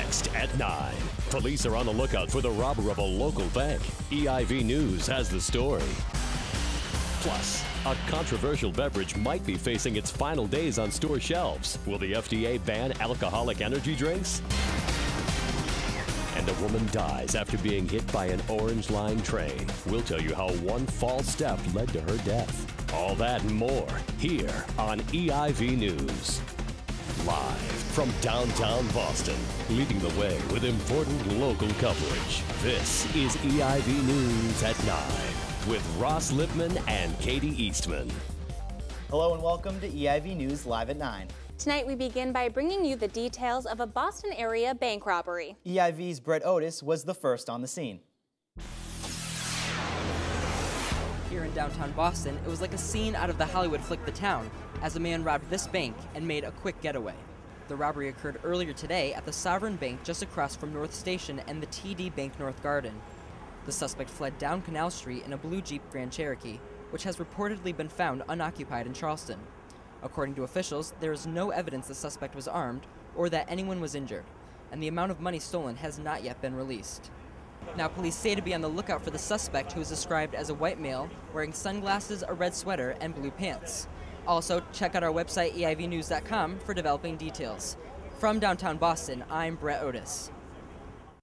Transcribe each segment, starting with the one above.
Next at 9. Police are on the lookout for the robber of a local bank. EIV News has the story. Plus, a controversial beverage might be facing its final days on store shelves. Will the FDA ban alcoholic energy drinks? And a woman dies after being hit by an orange line train. We'll tell you how one false step led to her death. All that and more here on EIV News. Live from downtown Boston, leading the way with important local coverage. This is EIV News at 9 with Ross Lipman and Katie Eastman. Hello and welcome to EIV News Live at 9. Tonight we begin by bringing you the details of a Boston area bank robbery. EIV's Brett Otis was the first on the scene. Here in downtown Boston, it was like a scene out of the Hollywood flick The Town, as a man robbed this bank and made a quick getaway. The robbery occurred earlier today at the Sovereign Bank just across from North Station and the TD Bank North Garden. The suspect fled down Canal Street in a blue Jeep Grand Cherokee, which has reportedly been found unoccupied in Charleston. According to officials, there is no evidence the suspect was armed or that anyone was injured, and the amount of money stolen has not yet been released. Now, police say to be on the lookout for the suspect, who is described as a white male wearing sunglasses, a red sweater, and blue pants. Also, check out our website, EIVnews.com, for developing details. From downtown Boston, I'm Brett Otis.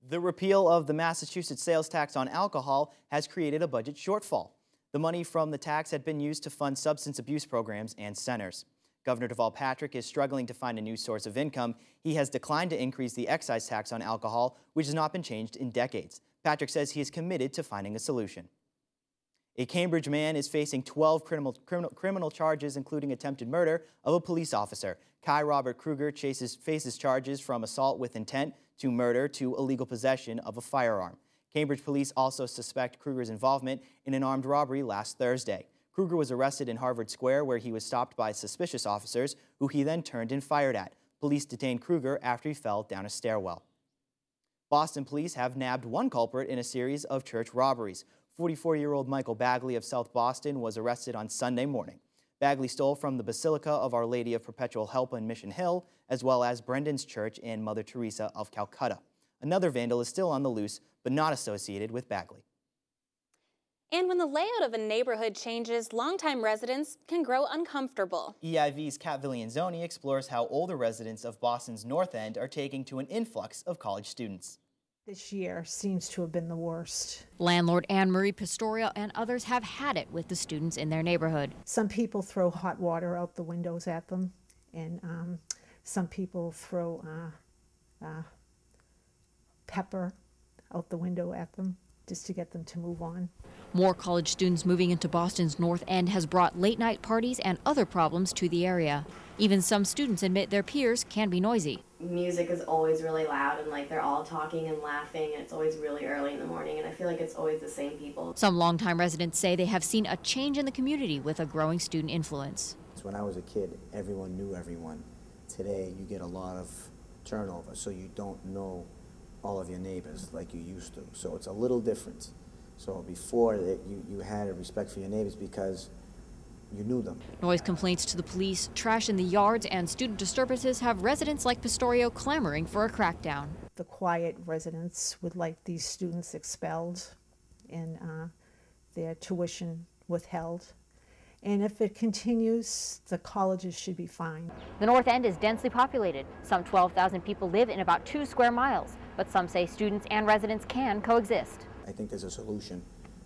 The repeal of the Massachusetts sales tax on alcohol has created a budget shortfall. The money from the tax had been used to fund substance abuse programs and centers. Governor Deval Patrick is struggling to find a new source of income. He has declined to increase the excise tax on alcohol, which has not been changed in decades. Patrick says he is committed to finding a solution. A Cambridge man is facing 12 criminal charges, including attempted murder of a police officer. Kai Robert Kruger faces charges from assault with intent to murder to illegal possession of a firearm. Cambridge police also suspect Kruger's involvement in an armed robbery last Thursday. Kruger was arrested in Harvard Square, where he was stopped by suspicious officers, who he then turned and fired at. Police detained Kruger after he fell down a stairwell. Boston police have nabbed one culprit in a series of church robberies. 44-year-old Michael Bagley of South Boston was arrested on Sunday morning. Bagley stole from the Basilica of Our Lady of Perpetual Help in Mission Hill, as well as Brendan's Church and Mother Teresa of Calcutta. Another vandal is still on the loose, but not associated with Bagley. And when the layout of a neighborhood changes, longtime residents can grow uncomfortable. EIV's Kat Villianzoni explores how older residents of Boston's North End are taking to an influx of college students. This year seems to have been the worst. Landlord Anne-Marie Pistorio and others have had it with the students in their neighborhood. Some people throw hot water out the windows at them, and some people throw pepper out the window at them just to get them to move on. More college students moving into Boston's North End has brought late-night parties and other problems to the area. Even some students admit their peers can be noisy. Music is always really loud, and like they're all talking and laughing, and it's always really early in the morning, and I feel like it's always the same people. Some longtime residents say they have seen a change in the community with a growing student influence. When I was a kid, everyone knew everyone. Today, you get a lot of turnover, so you don't know all of your neighbors like you used to. So it's a little different. So before, you had a respect for your neighbors because you knew them. Noise complaints to the police, trash in the yards, and student disturbances have residents like Pistorio clamoring for a crackdown. The quiet residents would like these students expelled and their tuition withheld. And if it continues, the colleges should be fined. The North End is densely populated. Some 12,000 people live in about 2 square miles, but some say students and residents can coexist. I think there's a solution,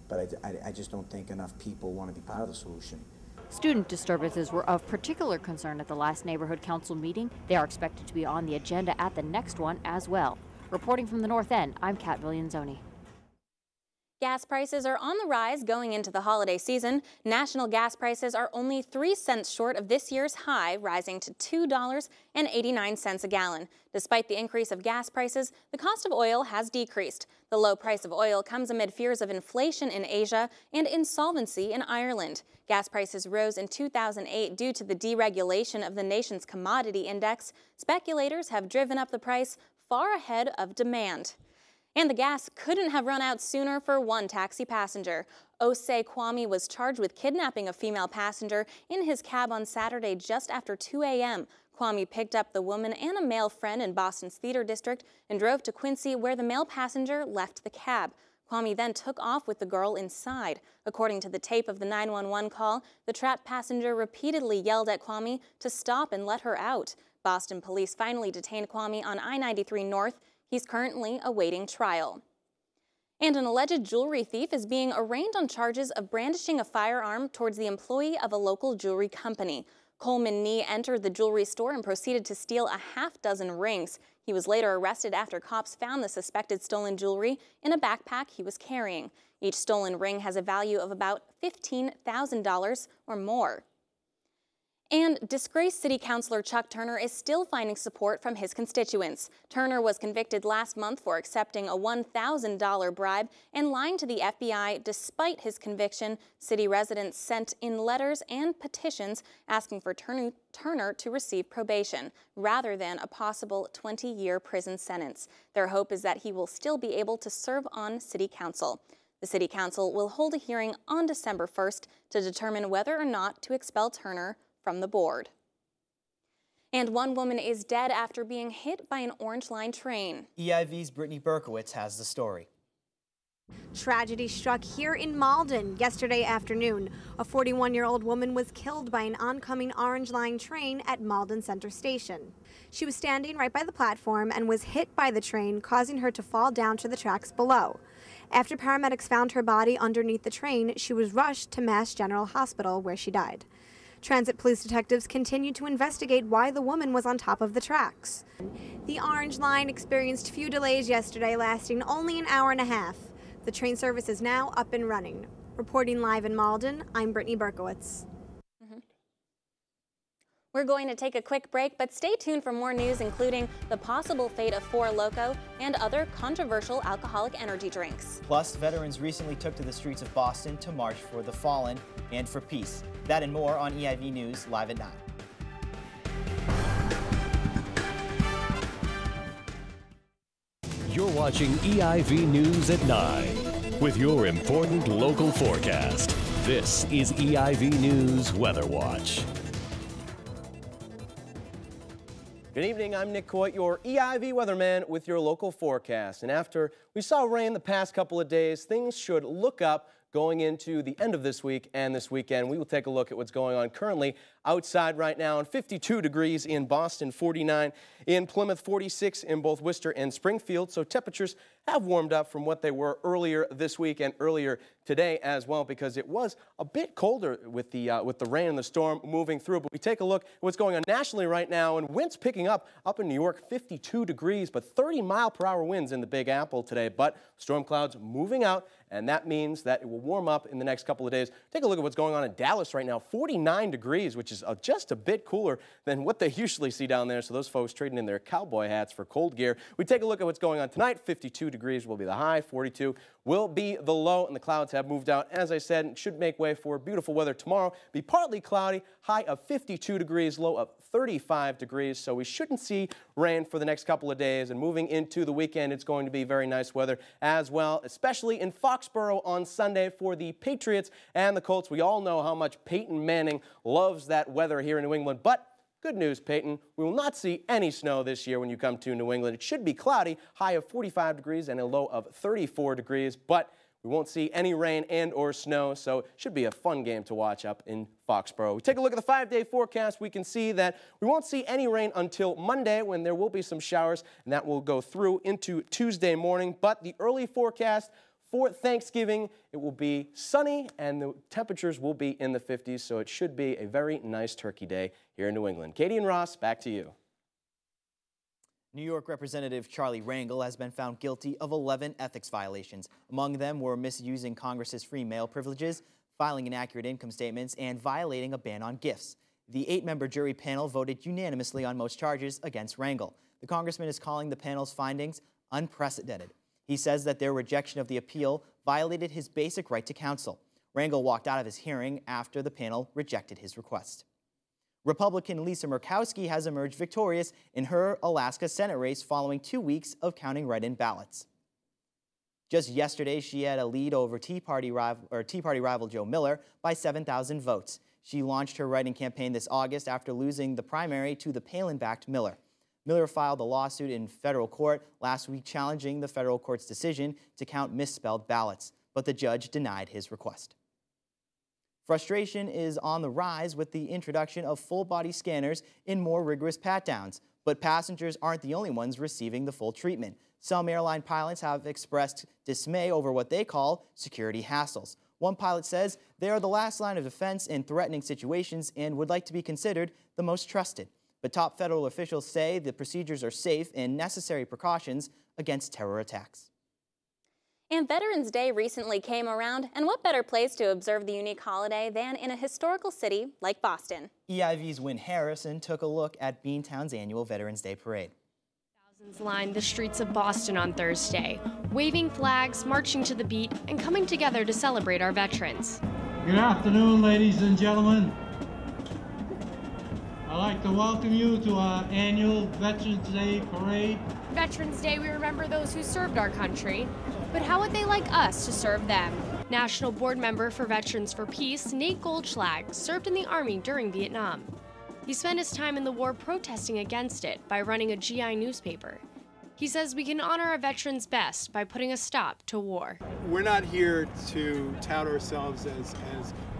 but I just don't think enough people want to be part of the solution. Student disturbances were of particular concern at the last neighborhood council meeting. They are expected to be on the agenda at the next one as well. Reporting from the North End, I'm Kat Villianzoni. Gas prices are on the rise going into the holiday season. National gas prices are only 3 cents short of this year's high, rising to $2.89 a gallon. Despite the increase of gas prices, the cost of oil has decreased. The low price of oil comes amid fears of inflation in Asia and insolvency in Ireland. Gas prices rose in 2008 due to the deregulation of the nation's commodity index. Speculators have driven up the price far ahead of demand. And the gas couldn't have run out sooner for one taxi passenger. Osei Kwame was charged with kidnapping a female passenger in his cab on Saturday just after 2 a.m. Kwame picked up the woman and a male friend in Boston's Theater District and drove to Quincy, where the male passenger left the cab. Kwame then took off with the girl inside. According to the tape of the 911 call, the trapped passenger repeatedly yelled at Kwame to stop and let her out. Boston police finally detained Kwame on I-93 North. He's currently awaiting trial. And an alleged jewelry thief is being arraigned on charges of brandishing a firearm towards the employee of a local jewelry company. Coleman Nee entered the jewelry store and proceeded to steal a half-dozen rings. He was later arrested after cops found the suspected stolen jewelry in a backpack he was carrying. Each stolen ring has a value of about $15,000 or more. And disgraced City Councilor Chuck Turner is still finding support from his constituents. Turner was convicted last month for accepting a $1,000 bribe and lying to the FBI. Despite his conviction, city residents sent in letters and petitions asking for Turner to receive probation rather than a possible 20-year prison sentence. Their hope is that he will still be able to serve on City Council. The City Council will hold a hearing on December 1st to determine whether or not to expel Turner from the board. And one woman is dead after being hit by an Orange Line train. EIV's Brittany Berkowitz has the story. Tragedy struck here in Malden yesterday afternoon. A 41-year-old woman was killed by an oncoming Orange Line train at Malden Center Station. She was standing right by the platform and was hit by the train, causing her to fall down to the tracks below. After paramedics found her body underneath the train, she was rushed to Mass General Hospital, where she died. Transit police detectives continue to investigate why the woman was on top of the tracks. The Orange Line experienced few delays yesterday, lasting only an hour and a half. The train service is now up and running. Reporting live in Malden, I'm Brittany Berkowitz. We're going to take a quick break, but stay tuned for more news, including the possible fate of Four Loko and other controversial alcoholic energy drinks. Plus, veterans recently took to the streets of Boston to march for the fallen and for peace. That and more on EIV News, live at 9. You're watching EIV News at 9 with your important local forecast. This is EIV News Weather Watch. Good evening, I'm Nick Coit, your EIV weatherman with your local forecast. And after we saw rain the past couple of days, things should look up going into the end of this week and this weekend. We will take a look at what's going on currently outside right now. And 52 degrees in Boston, 49 in Plymouth, 46 in both Worcester and Springfield. So temperatures have warmed up from what they were earlier this week and earlier today as well, because it was a bit colder with the rain and the storm moving through. But we take a look at what's going on nationally right now, and winds picking up in New York, 52 degrees, but 30-mile-per-hour winds in the Big Apple today. But storm clouds moving out, and that means that it will warm up in the next couple of days. Take a look at what's going on in Dallas right now, 49 degrees, which is just a bit cooler than what they usually see down there. So those folks trading in their cowboy hats for cold gear. We take a look at what's going on tonight. 52 degrees will be the high, 42 will be the low, and the clouds have moved out. As I said, it should make way for beautiful weather tomorrow. Be partly cloudy, high of 52 degrees, low of 35 degrees. So we shouldn't see rain for the next couple of days. And moving into the weekend, it's going to be very nice weather as well, especially in Foxborough on Sunday for the Patriots and the Colts. We all know how much Peyton Manning loves that weather here in New England, but good news, Peyton, we will not see any snow this year when you come to New England. It should be cloudy, high of 45 degrees and a low of 34 degrees, but we won't see any rain and or snow, so it should be a fun game to watch up in Foxborough. We take a look at the 5-day forecast. We can see that we won't see any rain until Monday, when there will be some showers, and that will go through into Tuesday morning. But the early forecast for Thanksgiving, it will be sunny and the temperatures will be in the 50s, so it should be a very nice turkey day here in New England. Katie and Ross, back to you. New York Representative Charlie Rangel has been found guilty of 11 ethics violations. Among them were misusing Congress's free mail privileges, filing inaccurate income statements, and violating a ban on gifts. The 8-member jury panel voted unanimously on most charges against Rangel. The congressman is calling the panel's findings unprecedented. He says that their rejection of the appeal violated his basic right to counsel. Rangel walked out of his hearing after the panel rejected his request. Republican Lisa Murkowski has emerged victorious in her Alaska Senate race following 2 weeks of counting write-in ballots. Just yesterday, she had a lead over Tea Party rival Joe Miller by 7,000 votes. She launched her write-in campaign this August after losing the primary to the Palin-backed Miller. Miller filed a lawsuit in federal court last week challenging the federal court's decision to count misspelled ballots, but the judge denied his request. Frustration is on the rise with the introduction of full-body scanners in more rigorous pat-downs, but passengers aren't the only ones receiving the full treatment. Some airline pilots have expressed dismay over what they call security hassles. One pilot says they are the last line of defense in threatening situations and would like to be considered the most trusted. But top federal officials say the procedures are safe and necessary precautions against terror attacks. And Veterans Day recently came around, and what better place to observe the unique holiday than in a historical city like Boston? EIV's Wynn Harrison took a look at Beantown's annual Veterans Day parade. Thousands lined the streets of Boston on Thursday, waving flags, marching to the beat, and coming together to celebrate our veterans. Good afternoon, ladies and gentlemen. I'd like to welcome you to our annual Veterans Day parade. Veterans Day, we remember those who served our country, but how would they like us to serve them? National Board Member for Veterans for Peace, Nate Goldschlag, served in the Army during Vietnam. He spent his time in the war protesting against it by running a GI newspaper. He says we can honor our veterans best by putting a stop to war. We're not here to tout ourselves as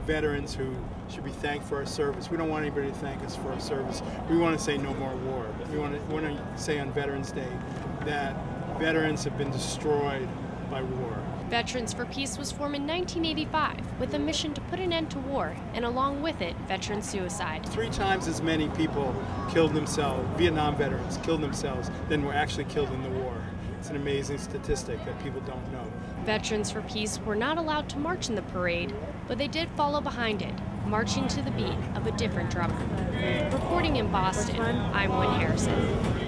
veterans who should be thanked for our service. We don't want anybody to thank us for our service. We want to say no more war. We want to say on Veterans Day that veterans have been destroyed by war. Veterans for Peace was formed in 1985 with a mission to put an end to war and along with it, veteran suicide. 3 times as many people killed themselves, Vietnam veterans killed themselves, than were actually killed in the war. It's an amazing statistic that people don't know. Veterans for Peace were not allowed to march in the parade, but they did follow behind it, marching to the beat of a different drummer. Reporting in Boston, I'm Wynn Harrison.